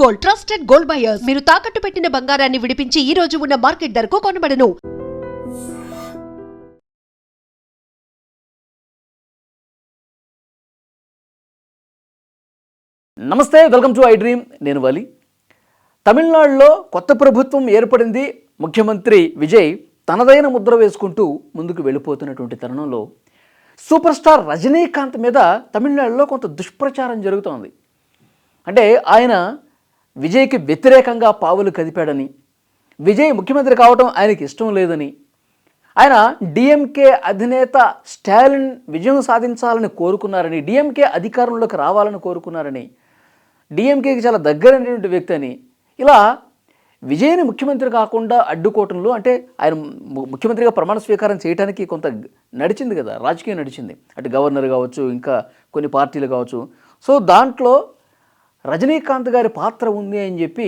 Gold, trusted gold buyers. మీరు తాకట్టు పెట్టిన బంగారాన్ని విడిపించి ఈ రోజు ఉన్న మార్కెట్ ధరకు కొనబడను. నమస్తే, వెల్కమ్ టు ఐ డ్రీమ్. నేను వలి. తమిళనాడులో కొత్త ప్రభుత్వం ఏర్పడింది. ముఖ్యమంత్రి విజయ్ తనదైన ముద్ర వేసుకుంటూ ముందుకు వెళ్ళిపోతున్నటువంటి తరుణంలో సూపర్ స్టార్ రజనీకాంత్ మీద తమిళనాడులో కొంత దుష్ప్రచారం జరుగుతోంది. అంటే ఆయన విజయ్కి వ్యతిరేకంగా పావులు కదిపాడని, విజయ్ ముఖ్యమంత్రి కావటం ఆయనకి ఇష్టం లేదని, ఆయన డిఎంకే అధినేత స్టాలిన్ విజయం సాధించాలని కోరుకున్నారని, డిఎంకే అధికారంలోకి రావాలని కోరుకున్నారని, డిఎంకేకి చాలా దగ్గరైనటువంటి వ్యక్తి అని, ఇలా విజయ్ని ముఖ్యమంత్రి కాకుండా అడ్డుకోవటంలో, అంటే ఆయన ముఖ్యమంత్రిగా ప్రమాణ స్వీకారం చేయడానికి కొంత నడిచింది కదా, రాజకీయం నడిచింది. అటు గవర్నర్ కావచ్చు, ఇంకా కొన్ని పార్టీలు కావచ్చు. సో దాంట్లో రజనీకాంత్ గారి పాత్ర ఉంది అని చెప్పి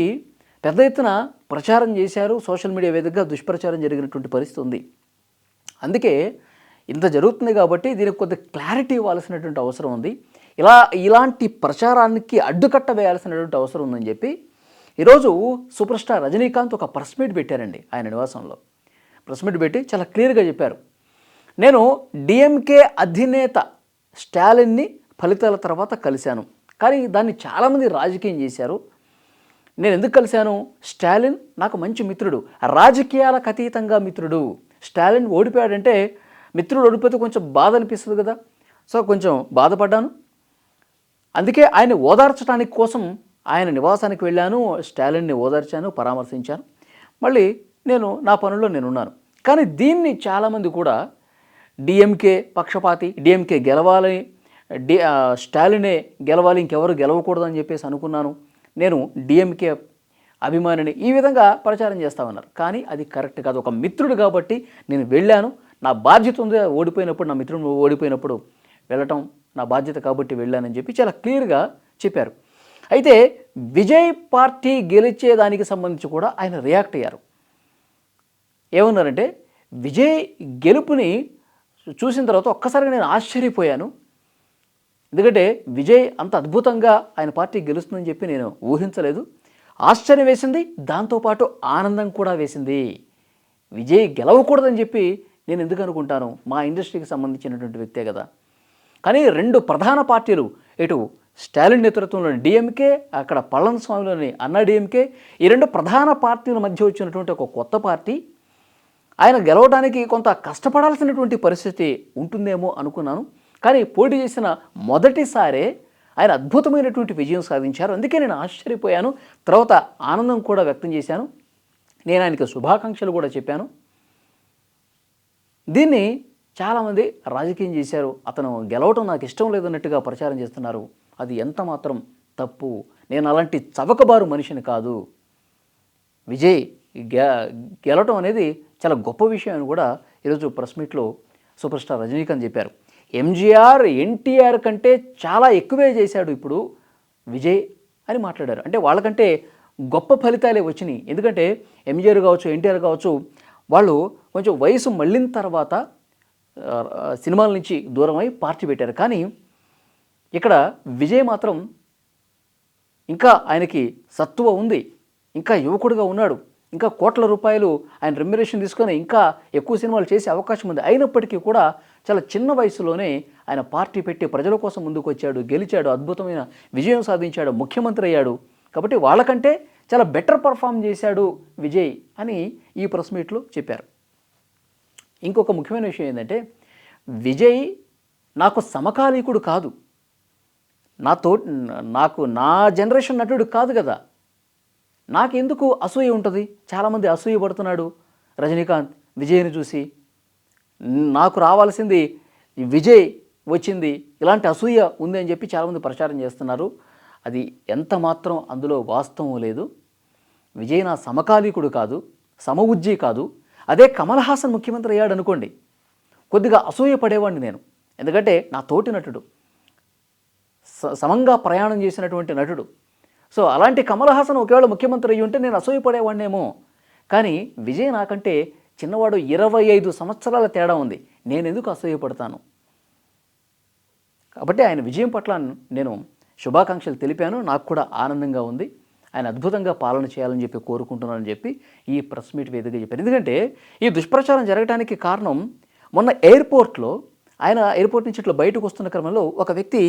పెద్ద ఎత్తున ప్రచారం చేశారు. సోషల్ మీడియా వేదికగా దుష్ప్రచారం జరిగినటువంటి పరిస్థితి ఉంది. అందుకే ఇంత జరుగుతుంది కాబట్టి దీనికి కొంత క్లారిటీ ఇవ్వాల్సినటువంటి అవసరం ఉంది. ఇలాంటి ప్రచారానికి అడ్డుకట్ట వేయాల్సినటువంటి అవసరం ఉందని చెప్పి ఈరోజు సూపర్ స్టార్ రజనీకాంత్ ఒక ప్రెస్ మీట్ పెట్టారండి. ఆయన నివాసంలో ప్రెస్ మీట్ పెట్టి చాలా క్లియర్గా చెప్పారు, నేను డిఎంకే అధినేత స్టాలిన్ని ఫలితాల తర్వాత కలిశాను, కానీ దాన్ని చాలామంది రాజకీయం చేశారు. నేను ఎందుకు కలిశాను? స్టాలిన్ నాకు మంచి మిత్రుడు, రాజకీయాలకు అతీతంగా మిత్రుడు. స్టాలిన్ ఓడిపోయాడంటే, మిత్రుడు ఓడిపోతే కొంచెం బాధ అనిపిస్తుంది కదా. సో కొంచెం బాధపడ్డాను. అందుకే ఆయన ఓదార్చడానికి కోసం ఆయన నివాసానికి వెళ్ళాను, స్టాలిన్ని ఓదార్చాను, పరామర్శించాను. మళ్ళీ నేను నా పనుల్లో నేనున్నాను. కానీ దీన్ని చాలామంది కూడా డిఎంకే పక్షపాతి, డిఎంకే గెలవాలి, స్టాలినే గెలవాలి, ఇంకెవరు గెలవకూడదని చెప్పేసి అనుకున్నాను, నేను డిఎంకే అభిమానిని, ఈ విధంగా ప్రచారం చేస్తామన్నారు. కానీ అది కరెక్ట్ కాదు. ఒక మిత్రుడు కాబట్టి నేను వెళ్ళాను, నా బాధ్యత ఉంది. ఓడిపోయినప్పుడు, నా మిత్రుడు ఓడిపోయినప్పుడు వెళ్ళటం నా బాధ్యత కాబట్టి వెళ్ళానని చెప్పి చాలా క్లియర్గా చెప్పారు. అయితే విజయ్ పార్టీ గెలిచేదానికి సంబంధించి కూడా ఆయన రియాక్ట్ అయ్యారు. ఏమన్నారంటే, విజయ్ గెలుపుని చూసిన తర్వాత ఒక్కసారిగా నేను ఆశ్చర్యపోయాను. ఎందుకంటే విజయ్ అంత అద్భుతంగా ఆయన పార్టీ గెలుస్తుందని చెప్పి నేను ఊహించలేదు. ఆశ్చర్యం వేసింది, దాంతోపాటు ఆనందం కూడా వేసింది. విజయ్ గెలవకూడదని చెప్పి నేను ఎందుకు అనుకుంటాను? మా ఇండస్ట్రీకి సంబంధించినటువంటి వ్యక్తే కదా. కానీ రెండు ప్రధాన పార్టీలు, ఇటు స్టాలిన్ నేతృత్వంలోని డిఎంకే, అక్కడ పళనిస్వామిలోని అన్నా డిఎంకే, ఈ రెండు ప్రధాన పార్టీల మధ్య వచ్చినటువంటి ఒక కొత్త పార్టీ, ఆయన గెలవడానికి కొంత కష్టపడాల్సినటువంటి పరిస్థితి ఉంటుందేమో అనుకున్నాను. కానీ పోటీ చేసిన మొదటిసారే ఆయన అద్భుతమైనటువంటి విజయం సాధించారు. అందుకే నేను ఆశ్చర్యపోయాను. తర్వాత ఆనందం కూడా వ్యక్తం చేశాను. నేను ఆయనకి శుభాకాంక్షలు కూడా చెప్పాను. దీన్ని చాలామంది రాజకీయం చేశారు. అతను గెలవటం నాకు ఇష్టం లేదన్నట్టుగా ప్రచారం చేస్తున్నారు. అది ఎంత మాత్రం తప్పు. నేను అలాంటి చవకబారు మనిషిని కాదు. విజయ్ గెలవటం అనేది చాలా గొప్ప విషయం అని కూడా ఈరోజు ప్రెస్ మీట్లో సూపర్ స్టార్ రజనీకాంత్ చెప్పారు. ఎంజీఆర్ ఎన్టీఆర్ కంటే చాలా ఎక్కువే చేశాడు ఇప్పుడు విజయ్ అని మాట్లాడారు. అంటే వాళ్ళకంటే గొప్ప ఫలితాలే వచ్చినాయి. ఎందుకంటే ఎంజీఆర్ కావచ్చు, ఎన్టీఆర్ కావచ్చు, వాళ్ళు కొంచెం వయసు మళ్ళిన తర్వాత సినిమాల నుంచి దూరమై పార్టీ పెట్టారు. కానీ ఇక్కడ విజయ్ మాత్రం ఇంకా ఆయనకి సత్తువ ఉంది, ఇంకా యువకుడిగా ఉన్నాడు, ఇంకా కోట్ల రూపాయలు ఆయన రెమ్యునరేషన్ తీసుకొని ఇంకా ఎక్కువ సినిమాలు చేసే అవకాశం ఉంది. అయినప్పటికీ కూడా చాలా చిన్న వయసులోనే ఆయన పార్టీ పెట్టి ప్రజల కోసం ముందుకు వచ్చాడు, గెలిచాడు, అద్భుతమైన విజయం సాధించాడు, ముఖ్యమంత్రి అయ్యాడు. కాబట్టి వాళ్ళకంటే చాలా బెటర్ పర్ఫామ్ చేశాడు విజయ్ అని ఈ ప్రెస్ మీట్లో చెప్పారు. ఇంకొక ముఖ్యమైన విషయం ఏంటంటే, విజయ్ నాకు సమకాలీకుడు కాదు, నాకు నా జనరేషన్ నటుడు కాదు కదా. నాకెందుకు అసూయ ఉంటుంది? చాలామంది అసూయ పడుతున్నాడు రజనీకాంత్ విజయ్ని చూసి. నాకు రావాల్సింది విజయ్ వచ్చింది, ఇలాంటి అసూయ ఉంది అని చెప్పి చాలామంది ప్రచారం చేస్తున్నారు. అది ఎంత మాత్రం అందులో వాస్తవం లేదు. విజయ్ నా సమకాలీకుడు కాదు, సమఉజ్జీ కాదు. అదే కమల్ హాసన్ ముఖ్యమంత్రి అయ్యాడు అనుకోండి, కొద్దిగా అసూయ పడేవాడిని నేను. ఎందుకంటే నా తోటి నటుడు, సమంగా ప్రయాణం చేసినటువంటి నటుడు. సో అలాంటి కమల్ హాసన్ ఒకవేళ ముఖ్యమంత్రి అయ్యి ఉంటే నేను అసూయపడేవాడినేమో. కానీ విజయ్ నాకంటే చిన్నవాడు, 25 సంవత్సరాల తేడా ఉంది. నేను ఎందుకు అసూయపడతాను? కాబట్టి ఆయన విజయం పట్ల నేను శుభాకాంక్షలు తెలిపాను. నాకు కూడా ఆనందంగా ఉంది. ఆయన అద్భుతంగా పాలన చేయాలని చెప్పి కోరుకుంటున్నానని చెప్పి ఈ ప్రెస్ మీట్ వేదికగా చెప్పారు. ఎందుకంటే ఈ దుష్ప్రచారం జరగడానికి కారణం మొన్న ఎయిర్పోర్ట్లో ఆయన ఎయిర్పోర్ట్ నుంచి ఇట్లా బయటకు వస్తున్న క్రమంలో ఒక వ్యక్తి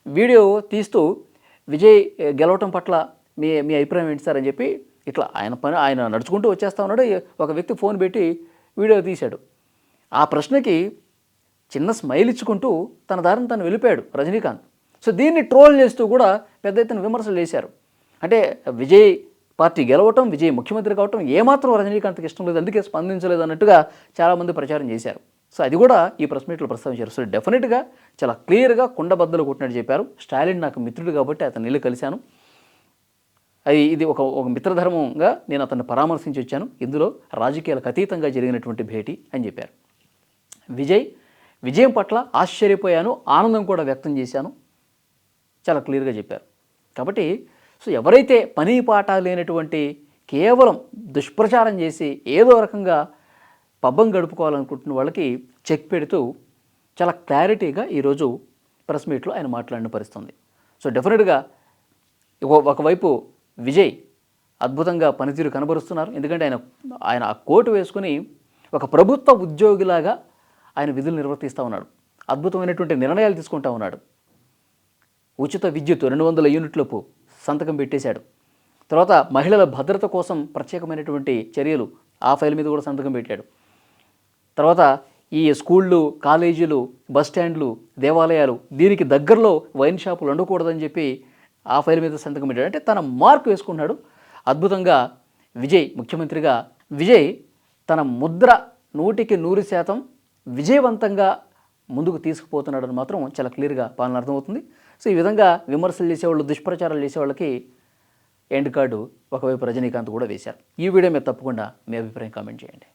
వీడియో తీస్తూ విజయ్ గెలవటం పట్ల మీ మీ అభిప్రాయం ఏంటి సార్ అని చెప్పి ఇట్లా ఆయన నడుచుకుంటూ వచ్చేస్తా ఉన్నాడు. ఒక వ్యక్తి ఫోన్ పెట్టి వీడియో తీశాడు. ఆ ప్రశ్నకి చిన్న స్మైల్ ఇచ్చుకుంటూ తన దారిని తను వెళ్ళిపోయాడు రజనీకాంత్. సో దీన్ని ట్రోల్ చేస్తూ కూడా పెద్ద ఎత్తున విమర్శలు చేశారు. అంటే విజయ్ పార్టీ గెలవటం, విజయ్ ముఖ్యమంత్రి కావటం ఏమాత్రం రజనీకాంత్కి ఇష్టం లేదు, అందుకే స్పందించలేదు అన్నట్టుగా చాలామంది ప్రచారం చేశారు. సో అది కూడా ఈ ప్రెస్ మీట్లో ప్రస్తావించారు. సో డెఫినెట్గా చాలా క్లియర్గా కుండబద్దలు కొట్టినట్టు చెప్పారు. స్టాలిన్ నాకు మిత్రుడు కాబట్టి అతను వెళ్ళి కలిశాను, ఇది ఒక మిత్రధర్మంగా నేను అతన్ని పరామర్శించి వచ్చాను, ఇందులో రాజకీయాలకు అతీతంగా జరిగినటువంటి భేటీ అని చెప్పారు. విజయం పట్ల ఆశ్చర్యపోయాను, ఆనందం కూడా వ్యక్తం చేశాను, చాలా క్లియర్గా చెప్పారు. కాబట్టి సో ఎవరైతే పని పాట లేనటువంటి కేవలం దుష్ప్రచారం చేసి ఏదో రకంగా పబ్బం గడుపుకోవాలనుకుంటున్న వాళ్ళకి చెక్ పెడుతూ చాలా క్లారిటీగా ఈరోజు ప్రెస్ మీట్లో ఆయన మాట్లాడిన పరిస్థితుంది. సో డెఫినెట్గా ఒకవైపు విజయ్ అద్భుతంగా పనితీరు కనబరుస్తున్నారు. ఎందుకంటే ఆయన ఆ కోటు వేసుకుని ఒక ప్రభుత్వ ఉద్యోగిలాగా ఆయన విధులు నిర్వర్తిస్తూ ఉన్నాడు. అద్భుతమైనటువంటి నిర్ణయాలు తీసుకుంటూ ఉన్నాడు. ఉచిత విద్యుత్ 200 యూనిట్లకు సంతకం పెట్టేశాడు. తర్వాత మహిళల భద్రత కోసం ప్రత్యేకమైనటువంటి చర్యలు, ఆ ఫైల్ మీద కూడా సంతకం పెట్టాడు. తర్వాత ఈ స్కూళ్ళు, కాలేజీలు, బస్ స్టాండ్లు, దేవాలయాలు, దీనికి దగ్గరలో వైన్ షాపులు ఉండకూడదని చెప్పి ఆ ఫైల్ మీద సంతకం పెట్టాడు. అంటే తన మార్క్ వేసుకున్నాడు. అద్భుతంగా ముఖ్యమంత్రిగా విజయ్ తన ముద్ర 100% విజయవంతంగా ముందుకు తీసుకుపోతున్నాడని మాత్రం చాలా క్లియర్గా పాలన అర్థమవుతుంది. సో ఈ విధంగా విమర్శలు చేసేవాళ్ళు, దుష్ప్రచారాలు చేసేవాళ్ళకి ఎండ్ కార్డు ఒకవైపు రజనీకాంత్ కూడా వేశారు. ఈ వీడియో మీద తప్పకుండా మీ అభిప్రాయం కామెంట్ చేయండి.